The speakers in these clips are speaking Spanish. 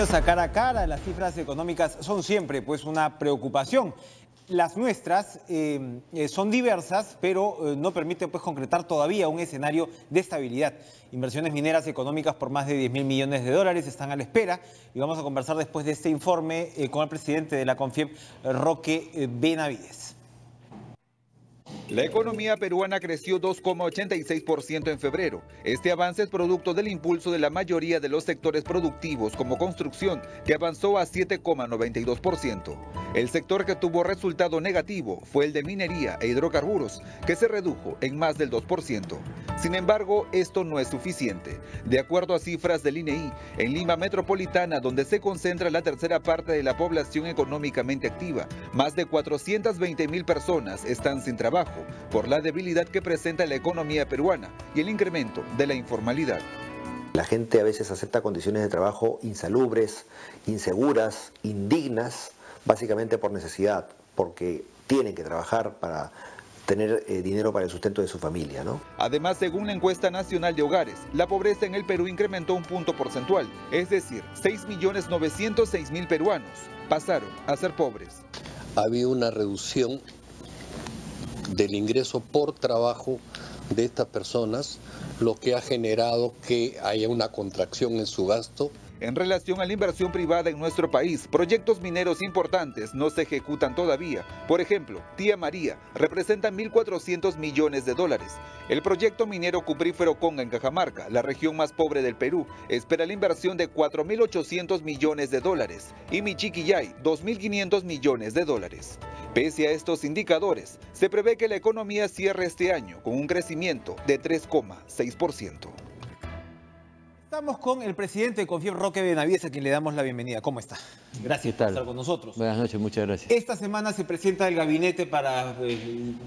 Bienvenidos a Cara a Cara. Las cifras económicas son siempre pues una preocupación. Las nuestras son diversas, pero no permiten pues concretar todavía un escenario de estabilidad. Inversiones mineras económicas por más de 10.000 millones de dólares están a la espera y vamos a conversar después de este informe con el presidente de la CONFIEP, Roque Benavides. La economía peruana creció 2,86% en febrero. Este avance es producto del impulso de la mayoría de los sectores productivos como construcción, que avanzó a 7,92%. El sector que tuvo resultado negativo fue el de minería e hidrocarburos, que se redujo en más del 2%. Sin embargo, esto no es suficiente. De acuerdo a cifras del INEI, en Lima Metropolitana, donde se concentra la tercera parte de la población económicamente activa, más de 420.000 personas están sin trabajo por la debilidad que presenta la economía peruana y el incremento de la informalidad. La gente a veces acepta condiciones de trabajo insalubres, inseguras, indignas, básicamente por necesidad, porque tienen que trabajar para tener dinero para el sustento de su familia, ¿no? Además, según la encuesta nacional de hogares, la pobreza en el Perú incrementó un punto porcentual, es decir, 6.906.000 peruanos pasaron a ser pobres. Ha habido una reducción del ingreso por trabajo de estas personas, lo que ha generado que haya una contracción en su gasto. En relación a la inversión privada en nuestro país, proyectos mineros importantes no se ejecutan todavía. Por ejemplo, Tía María representa 1.400 millones de dólares. El proyecto minero cuprífero Conga en Cajamarca, la región más pobre del Perú, espera la inversión de 4.800 millones de dólares y Michiquillay, 2.500 millones de dólares. Pese a estos indicadores, se prevé que la economía cierre este año con un crecimiento de 3,6%. Estamos con el presidente de CONFIEP, Roque Benavides, a quien le damos la bienvenida. ¿Cómo está? Gracias por estar con nosotros. Buenas noches, muchas gracias. Esta semana se presenta el gabinete para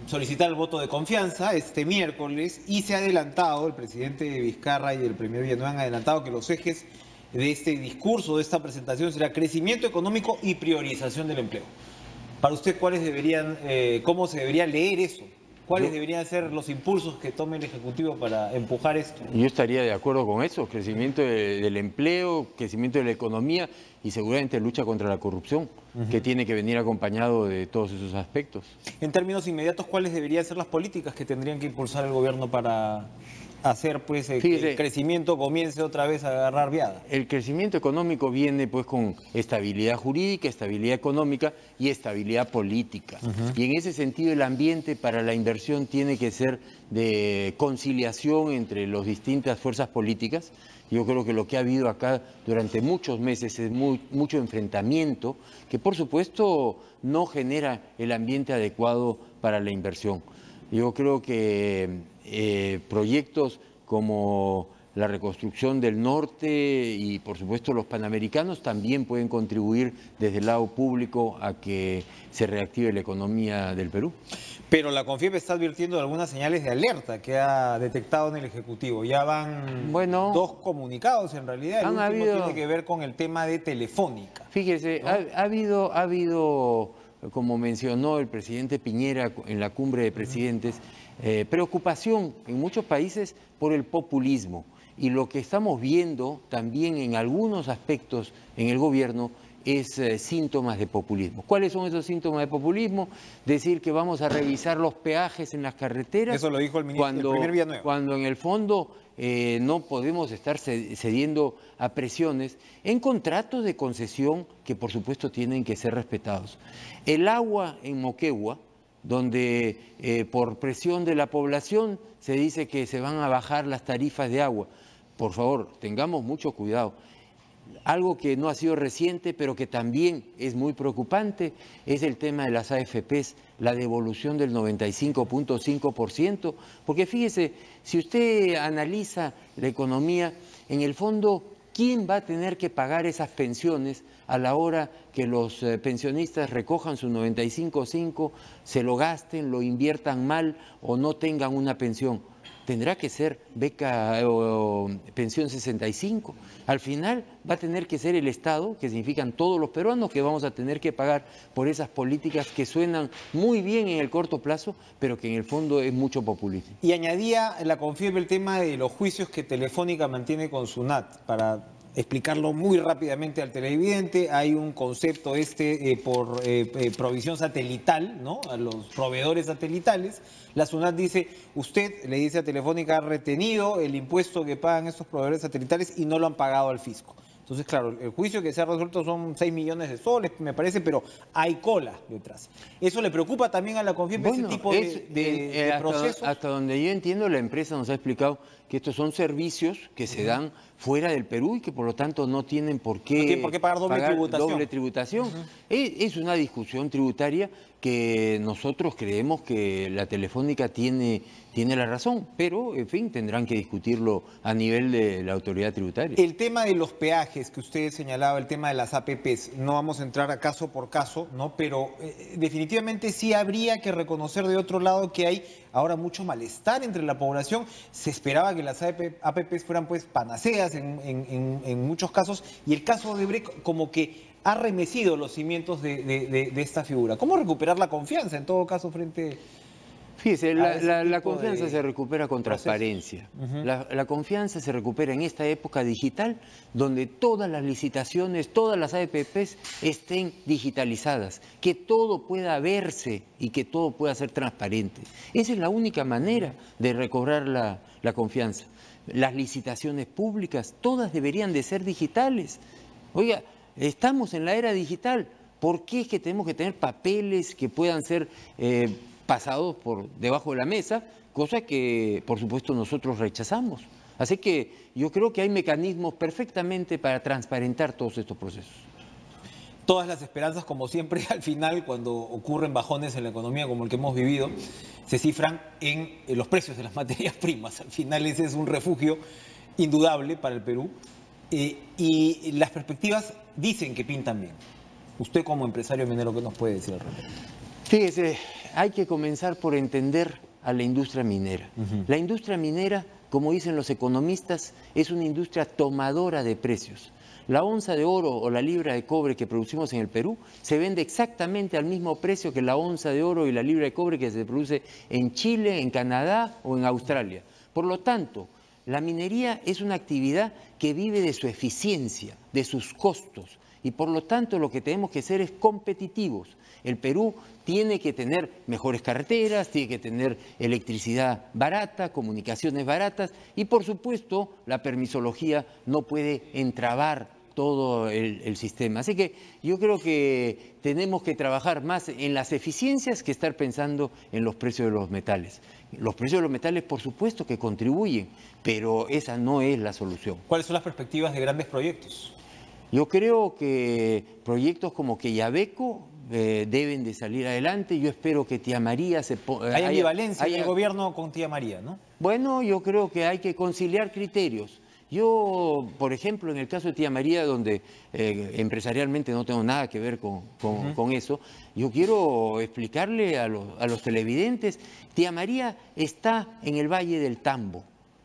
solicitar el voto de confianza este miércoles y se ha adelantado, el presidente Vizcarra y el primer Villanueva han adelantado que los ejes de este discurso, de esta presentación, será crecimiento económico y priorización del empleo. Para usted, ¿cuáles deberían, cómo se debería leer eso? ¿Cuáles deberían ser los impulsos que tome el Ejecutivo para empujar esto? Yo estaría de acuerdo con eso, crecimiento del empleo, crecimiento de la economía y seguramente lucha contra la corrupción, que tiene que venir acompañado de todos esos aspectos. En términos inmediatos, ¿cuáles deberían ser las políticas que tendrían que impulsar el gobierno para hacer pues que el crecimiento comience otra vez a agarrar viada? El crecimiento económico viene pues con estabilidad jurídica, estabilidad económica y estabilidad política. Y en ese sentido el ambiente para la inversión tiene que ser de conciliación entre las distintas fuerzas políticas. Yo creo que lo que ha habido acá durante muchos meses es mucho enfrentamiento que por supuesto no genera el ambiente adecuado para la inversión. Yo creo que proyectos como la reconstrucción del norte y por supuesto los panamericanos también pueden contribuir desde el lado público a que se reactive la economía del Perú. Pero la CONFIEP está advirtiendo de algunas señales de alerta que ha detectado en el Ejecutivo. Ya van dos comunicados en realidad. El último tiene que ver con el tema de Telefónica. Fíjese, ¿no? ha habido, como mencionó el presidente Piñera en la cumbre de presidentes, preocupación en muchos países por el populismo. Y lo que estamos viendo también en algunos aspectos en el gobierno es síntomas de populismo. ¿Cuáles son esos síntomas de populismo? Decir que vamos a revisar los peajes en las carreteras. Eso lo dijo el ministro, el primer Villanueva. Cuando en el fondo no podemos estar cediendo a presiones en contratos de concesión que por supuesto tienen que ser respetados. El agua en Moquegua, donde por presión de la población se dice que se van a bajar las tarifas de agua. Por favor, tengamos mucho cuidado. Algo que no ha sido reciente, pero que también es muy preocupante, es el tema de las AFPs, la devolución del 95.5%, porque fíjese, si usted analiza la economía, en el fondo, ¿quién va a tener que pagar esas pensiones a la hora que los pensionistas recojan su 95.5, se lo gasten, lo inviertan mal o no tengan una pensión? Tendrá que ser beca o pensión 65. Al final va a tener que ser el Estado, que significan todos los peruanos, que vamos a tener que pagar por esas políticas que suenan muy bien en el corto plazo, pero que en el fondo es mucho populismo. Y añadía la CONFIEP el tema de los juicios que Telefónica mantiene con SUNAT para explicarlo muy rápidamente al televidente. Hay un concepto por provisión satelital, ¿no? A los proveedores satelitales. La SUNAT dice, usted le dice a Telefónica, ha retenido el impuesto que pagan estos proveedores satelitales y no lo han pagado al fisco. Entonces, claro, el juicio que se ha resuelto son 6 millones de soles, me parece, pero hay cola detrás. ¿Eso le preocupa también a la CONFIEP, ese tipo de procesos? Hasta donde yo entiendo, la empresa nos ha explicado que estos son servicios que se dan fuera del Perú y que por lo tanto no tienen por qué, pagar doble tributación. Es una discusión tributaria que nosotros creemos que la Telefónica tiene la razón, pero en fin, tendrán que discutirlo a nivel de la autoridad tributaria. El tema de los peajes que usted señalaba, el tema de las APPs, no vamos a entrar a caso por caso, ¿no? Pero definitivamente sí habría que reconocer de otro lado que hay ahora mucho malestar entre la población. Se esperaba que las APPs fueran pues panaceas en muchos casos, y el caso de Brecht como que ha remecido los cimientos de esta figura. ¿Cómo recuperar la confianza en todo caso frente? Fíjese, la confianza se recupera con transparencia. La confianza se recupera en esta época digital, donde todas las licitaciones, todas las APPs estén digitalizadas, que todo pueda verse y que todo pueda ser transparente. Esa es la única manera de recobrar la confianza. Las licitaciones públicas, todas deberían de ser digitales. Oiga, estamos en la era digital. ¿Por qué es que tenemos que tener papeles que puedan ser pasados por debajo de la mesa, cosa que por supuesto nosotros rechazamos? Así que yo creo que hay mecanismos perfectamente para transparentar todos estos procesos. Todas las esperanzas, como siempre, al final, cuando ocurren bajones en la economía como el que hemos vivido, se cifran en los precios de las materias primas. Al final ese es un refugio indudable para el Perú, y las perspectivas dicen que pintan bien. Usted como empresario minero, ¿qué nos puede decir al respecto? Fíjese, hay que comenzar por entender a la industria minera. La industria minera, como dicen los economistas, es una industria tomadora de precios. La onza de oro o la libra de cobre que producimos en el Perú se vende exactamente al mismo precio que la onza de oro y la libra de cobre que se produce en Chile, en Canadá o en Australia. Por lo tanto, la minería es una actividad que vive de su eficiencia, de sus costos, y por lo tanto lo que tenemos que ser es competitivos. El Perú tiene que tener mejores carreteras, tiene que tener electricidad barata, comunicaciones baratas, y por supuesto la permisología no puede entrabar todo el sistema. Así que yo creo que tenemos que trabajar más en las eficiencias que estar pensando en los precios de los metales. Los precios de los metales, por supuesto que contribuyen, pero esa no es la solución. ¿Cuáles son las perspectivas de grandes proyectos? Yo creo que proyectos como Quellaveco deben de salir adelante. Yo espero que Tía María se ponga... Hay ambivalencia en el gobierno con Tía María, ¿no? Bueno, yo creo que hay que conciliar criterios. Yo, por ejemplo, en el caso de Tía María, donde empresarialmente no tengo nada que ver con eso, yo quiero explicarle a los televidentes, Tía María está en el Valle del Tambo,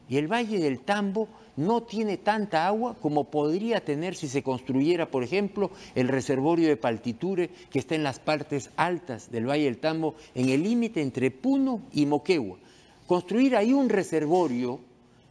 y el Valle del Tambo no tiene tanta agua como podría tener si se construyera, por ejemplo, el reservorio de Paltiture, que está en las partes altas del Valle del Tambo, en el límite entre Puno y Moquegua. Construir ahí un reservorio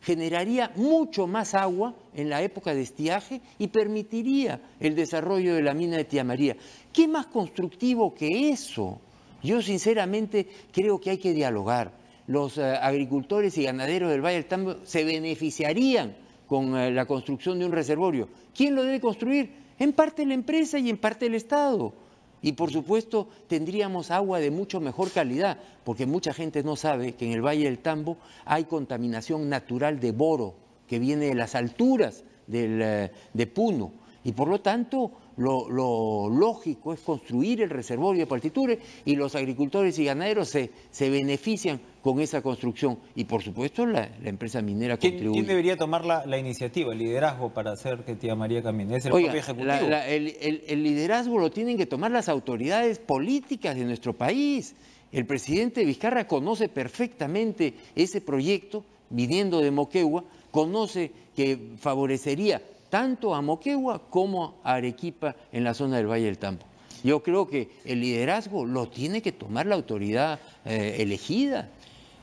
generaría mucho más agua en la época de estiaje y permitiría el desarrollo de la mina de Tía María. ¿Qué más constructivo que eso? Yo sinceramente creo que hay que dialogar. Los agricultores y ganaderos del Valle del Tambo se beneficiarían con la construcción de un reservorio. ¿Quién lo debe construir? En parte la empresa y en parte el Estado. Y por supuesto tendríamos agua de mucho mejor calidad, porque mucha gente no sabe que en el Valle del Tambo hay contaminación natural de boro, que viene de las alturas de Puno. Y por lo tanto, lo lógico es construir el reservorio de Paltiture, y los agricultores y ganaderos se benefician con esa construcción. Y por supuesto la empresa minera contribuye. ¿Quién debería tomar la iniciativa, el liderazgo para hacer que Tía María camine? ¿Es el propio Ejecutivo? El liderazgo lo tienen que tomar las autoridades políticas de nuestro país. El presidente Vizcarra conoce perfectamente ese proyecto, viniendo de Moquegua, conoce que favorecería tanto a Moquegua como a Arequipa en la zona del Valle del Tambo. Yo creo que el liderazgo lo tiene que tomar la autoridad elegida.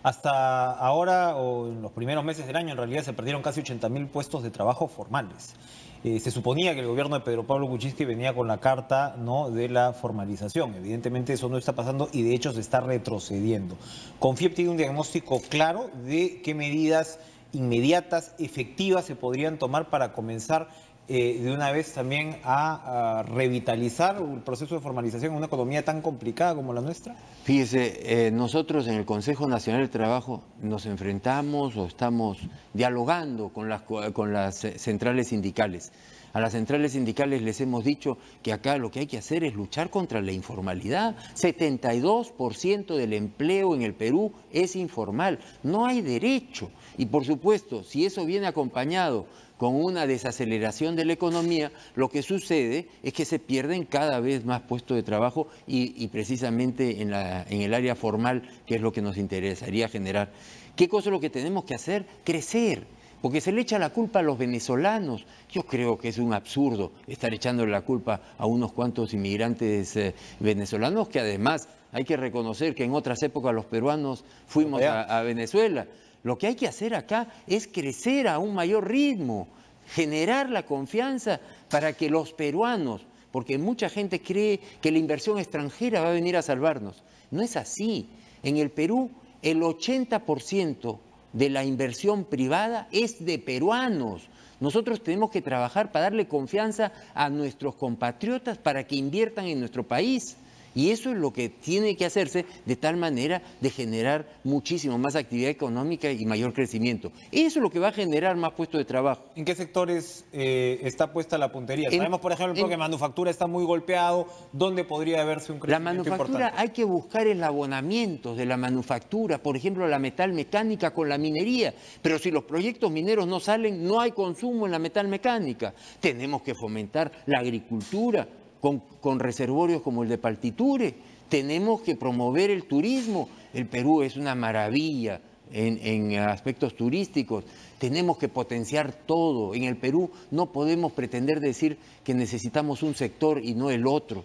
Hasta ahora, o en los primeros meses del año, en realidad se perdieron casi 80.000 puestos de trabajo formales. Se suponía que el gobierno de Pedro Pablo Kuczynski venía con la carta, ¿no?, de la formalización. Evidentemente eso no está pasando y de hecho se está retrocediendo. Confiep tiene un diagnóstico claro de qué medidas inmediatas, efectivas se podrían tomar para comenzar de una vez también a revitalizar el proceso de formalización en una economía tan complicada como la nuestra. Fíjese, nosotros en el Consejo Nacional del Trabajo nos enfrentamos o estamos dialogando con las centrales sindicales. A las centrales sindicales les hemos dicho que acá lo que hay que hacer es luchar contra la informalidad. 72% del empleo en el Perú es informal, no hay derecho. Y por supuesto, si eso viene acompañado con una desaceleración de la economía, lo que sucede es que se pierden cada vez más puestos de trabajo y precisamente en el área formal, que es lo que nos interesaría generar. ¿Qué cosa es lo que tenemos que hacer? Crecer. Porque se le echa la culpa a los venezolanos. Yo creo que es un absurdo estar echándole la culpa a unos cuantos inmigrantes venezolanos, que además hay que reconocer que en otras épocas los peruanos fuimos a Venezuela. Lo que hay que hacer acá es crecer a un mayor ritmo, generar la confianza para que los peruanos, porque mucha gente cree que la inversión extranjera va a venir a salvarnos. No es así. En el Perú, el 80% de la inversión privada es de peruanos. Nosotros tenemos que trabajar para darle confianza a nuestros compatriotas para que inviertan en nuestro país. Y eso es lo que tiene que hacerse de tal manera de generar muchísimo más actividad económica y mayor crecimiento. Eso es lo que va a generar más puestos de trabajo. ¿En qué sectores está puesta la puntería? Sabemos, por ejemplo, que manufactura está muy golpeado. ¿Dónde podría haberse un crecimiento importante? La manufactura hay que buscar eslabonamientos de la manufactura, por ejemplo, la metalmecánica con la minería. Pero si los proyectos mineros no salen, no hay consumo en la metalmecánica. Tenemos que fomentar la agricultura, con reservorios como el de Paltiture. Tenemos que promover el turismo. El Perú es una maravilla en aspectos turísticos. Tenemos que potenciar todo. En el Perú no podemos pretender decir que necesitamos un sector y no el otro.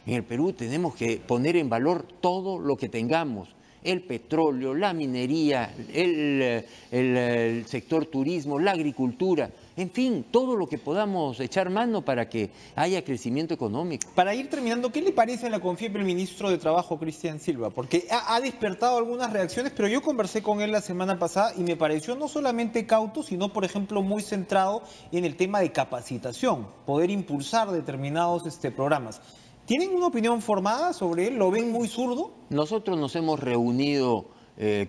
En el Perú tenemos que poner en valor todo lo que tengamos. El petróleo, la minería, el sector turismo, la agricultura, en fin, todo lo que podamos echar mano para que haya crecimiento económico. Para ir terminando, ¿qué le parece a la Confiep el ministro de Trabajo, Cristian Silva? Porque ha despertado algunas reacciones, pero yo conversé con él la semana pasada y me pareció no solamente cauto, sino, por ejemplo, muy centrado en el tema de capacitación, poder impulsar determinados programas. ¿Tienen una opinión formada sobre él? ¿Lo ven muy zurdo? Nosotros nos hemos reunido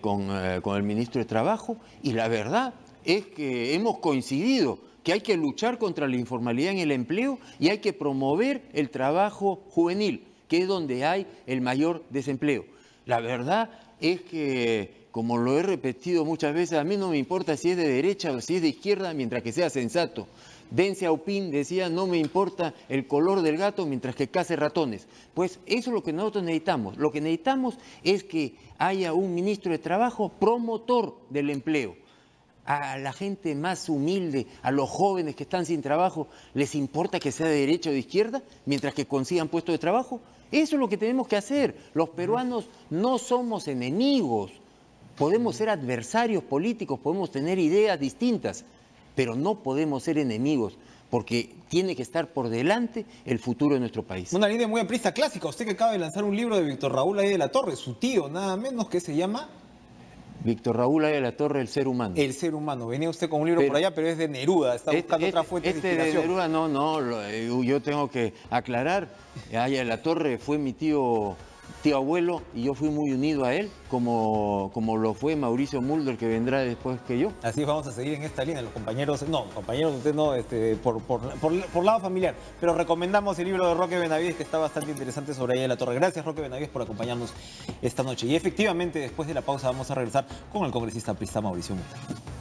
con el ministro de Trabajo y la verdad es que hemos coincidido que hay que luchar contra la informalidad en el empleo y hay que promover el trabajo juvenil, que es donde hay el mayor desempleo. La verdad es que, como lo he repetido muchas veces, a mí no me importa si es de derecha o si es de izquierda, mientras que sea sensato. Deng Xiaoping decía, no me importa el color del gato mientras que case ratones. Pues eso es lo que nosotros necesitamos. Lo que necesitamos es que haya un ministro de Trabajo promotor del empleo. A la gente más humilde, a los jóvenes que están sin trabajo, ¿les importa que sea de derecha o de izquierda mientras que consigan puestos de trabajo? Eso es lo que tenemos que hacer. Los peruanos no somos enemigos. Podemos ser adversarios políticos, podemos tener ideas distintas, pero no podemos ser enemigos, porque tiene que estar por delante el futuro de nuestro país. Una línea muy aprista clásica. Usted que acaba de lanzar un libro de Víctor Raúl Ayala de la Torre, su tío, nada menos, que se llama... Víctor Raúl Ayala de la Torre, El ser humano. El ser humano. Venía usted con un libro por allá, pero es de Neruda. Está buscando otra fuente de inspiración. De Neruda, no, yo tengo que aclarar. Ayala de la Torre fue mi tío abuelo y yo fui muy unido a él, como lo fue Mauricio Mulder, que vendrá después que yo. Así vamos a seguir en esta línea. Los compañeros, usted no, por lado familiar. Pero recomendamos el libro de Roque Benavides, que está bastante interesante sobre Ayala de la Torre. Gracias, Roque Benavides, por acompañarnos esta noche. Y efectivamente, después de la pausa vamos a regresar con el congresista aprista Mauricio Mulder.